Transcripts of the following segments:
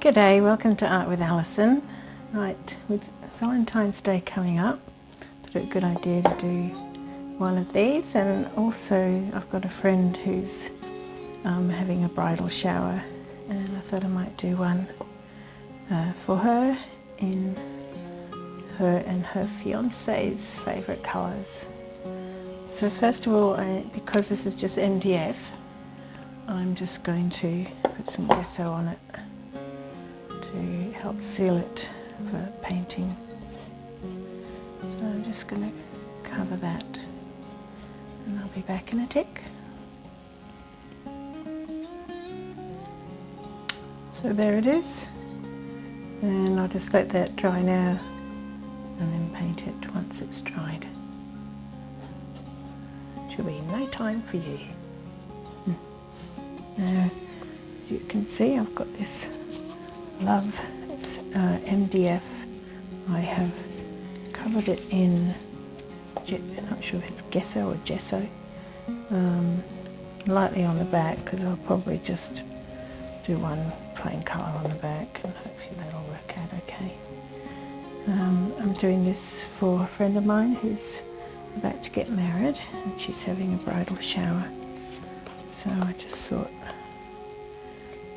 G'day, welcome to Art with Alison. Right, with Valentine's Day coming up, thought it a good idea to do one of these, and also I've got a friend who's having a bridal shower, and I thought I might do one for her in her and her fiance's favourite colours. So first of all, because this is just MDF, I'm just going to put some gesso on it to help seal it for painting. So I'm just going to cover that, and I'll be back in a tick. So there it is, and I'll just let that dry now and then paint it once it's dried. Should be no time for you. Now you can see I've got this love, it's MDF. I have covered it in, I'm not sure if it's gesso or gesso, lightly on the back, because I'll probably just do one plain colour on the back and hopefully that'll work out okay. I'm doing this for a friend of mine who's about to get married, and she's having a bridal shower, so I just thought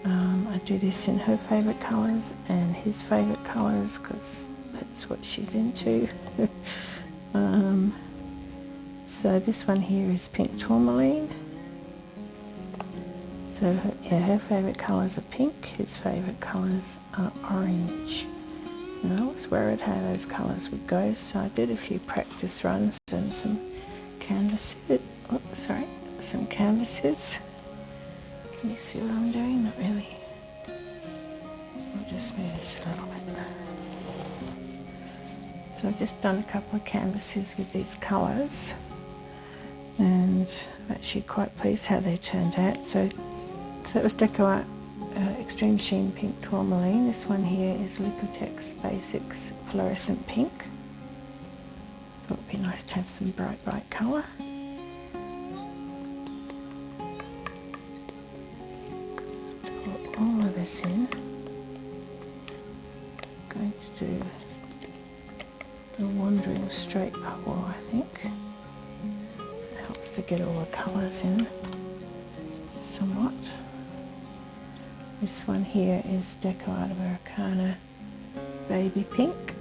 I'd do this in her favourite colours and his favourite colours, because that's what she's into. So this one here is pink tourmaline. So her favourite colours are pink, his favourite colours are orange. And I was worried how those colours would go, so I did a few practice runs and some canvases. Some canvases. Can you see what I'm doing? Not really. I'll just move this a little bit. So I've just done a couple of canvases with these colours, and I'm actually quite pleased how they turned out. So it was Deco Art Extreme Sheen Pink Tourmaline. This one here is Liquitex Basics Fluorescent Pink. Thought it would be nice to have some bright colour. Put all of this in. I'm going to do a wandering straight bubble, I think. It helps to get all the colours in somewhat. This one here is Deco Art Americana Baby Pink.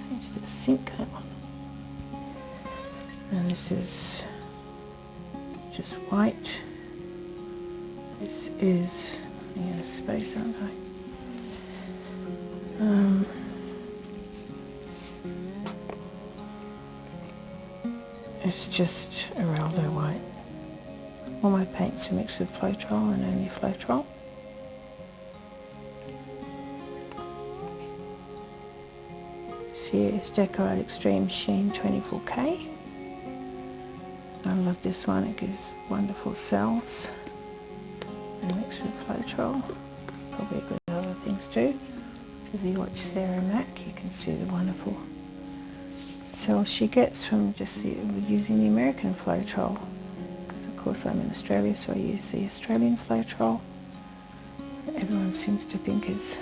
Seems to sink that one. And this is just white. This is, I'm out of space, aren't I? It's just Araldo white. All my paints are mixed with Floetrol and only Floetrol. This here is Deco Art Extreme Sheen 24K. I love this one, it gives wonderful cells and mixed with Floetrol. Probably good with other things too. If you watch Sarah Mack, you can see the wonderful cells she gets from just using the American Floetrol. Because of course I'm in Australia, so I use the Australian Floetrol. Everyone seems to think is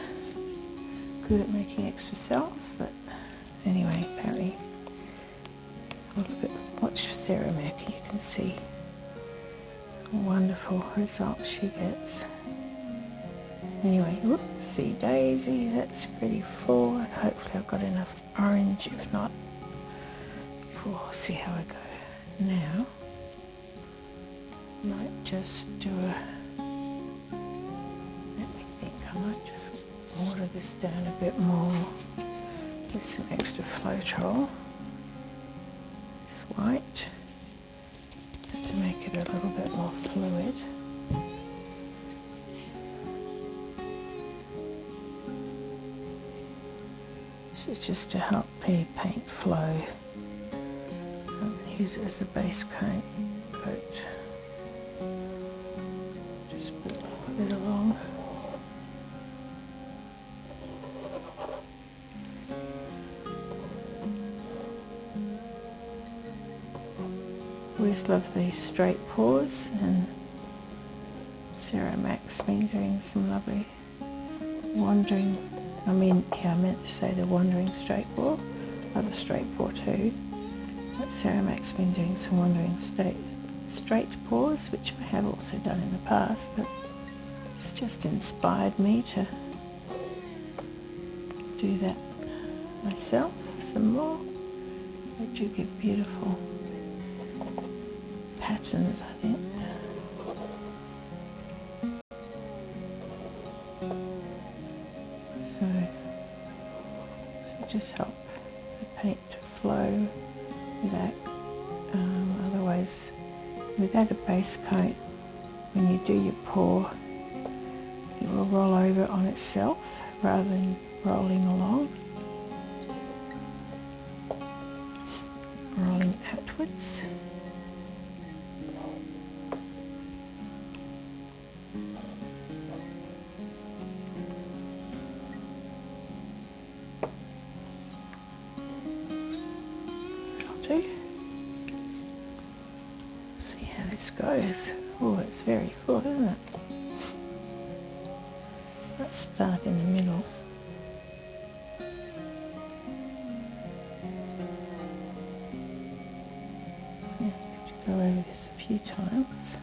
good at making extra cells, but anyway, apparently watch Sarah Mack and you can see wonderful results she gets. Anyway, whoopsie daisy, that's pretty full, and hopefully I've got enough orange. If not, we'll see how I go. Now, I might just do let me think, I might just water this down a bit more with some extra Floetrol. White, just to make it a little bit more fluid. This is just to help the paint flow. I'm going to use it as a base coat. So I'm just going to bit along. Always love these straight paws, and Sarah Mack's been doing some lovely wandering, I meant to say the wandering straight paw, other straight paw too, but Sarah Mack's been doing some wandering straight paws, which I have also done in the past, but it's just inspired me to do that myself some more. They do give beautiful patterns, I think. So just help the paint to flow without, otherwise without a base coat, when you do your paw, it will roll over on itself rather than rolling along, rolling outwards. See how this goes. Oh, it's very full, isn't it? Let's start in the middle. Yeah, go over this a few times.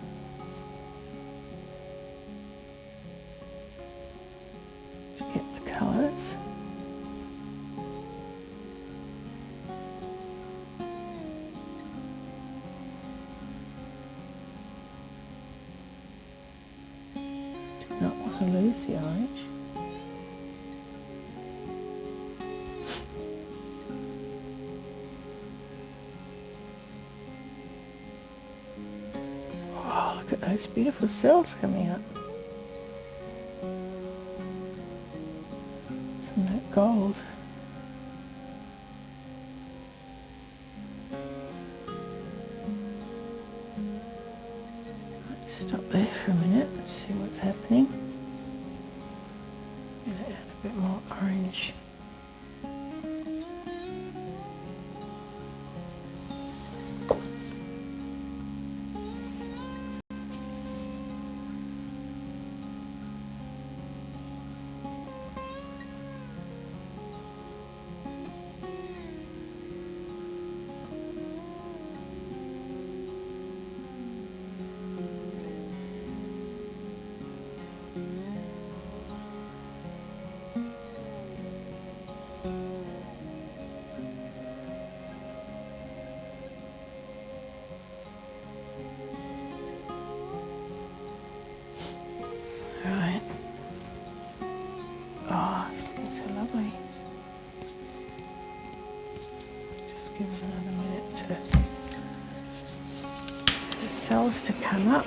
To get the colours. Not want to lose the orange. Oh, look at those beautiful cells coming up. Some of that gold. Stop there for a minute and see what's happening. I'm going to add a bit more orange. Right. Oh, it's so lovely. Just give it another minute for the cells to come up.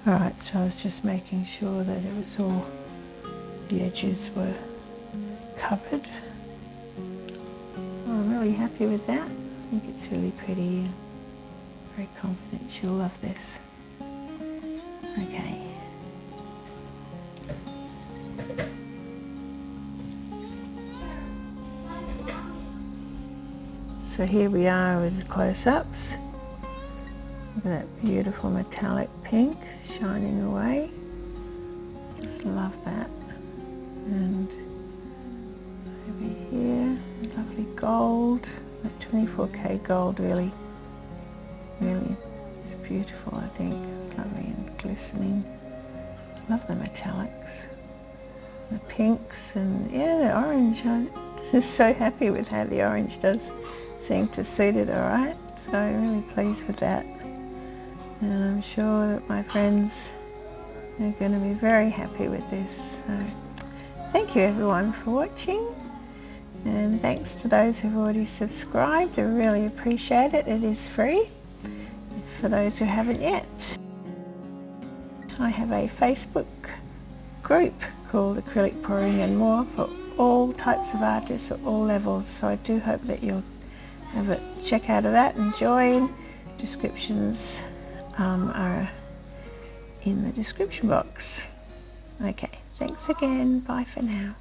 Alright, so I was just making sure that it was all, the edges were covered. Well, I'm really happy with that. I think it's really pretty and very confident she'll love this. Okay, So here we are with close-ups. Look at that beautiful metallic pink shining away. Just love that. And over here, lovely gold. That 24K gold really is beautiful, I think. It's lovely and glistening. Love the metallics. The pinks and yeah, the orange. I'm just so happy with how the orange does seem to suit it alright. So I'm really pleased with that. And I'm sure that my friends are going to be very happy with this. So thank you everyone for watching. And thanks to those who've already subscribed. I really appreciate it. It is free for those who haven't yet. I have a Facebook group called Acrylic Pouring and More for all types of artists at all levels. So I do hope that you'll have a check out of that and join. Descriptions are in the description box. Okay, thanks again. Bye for now.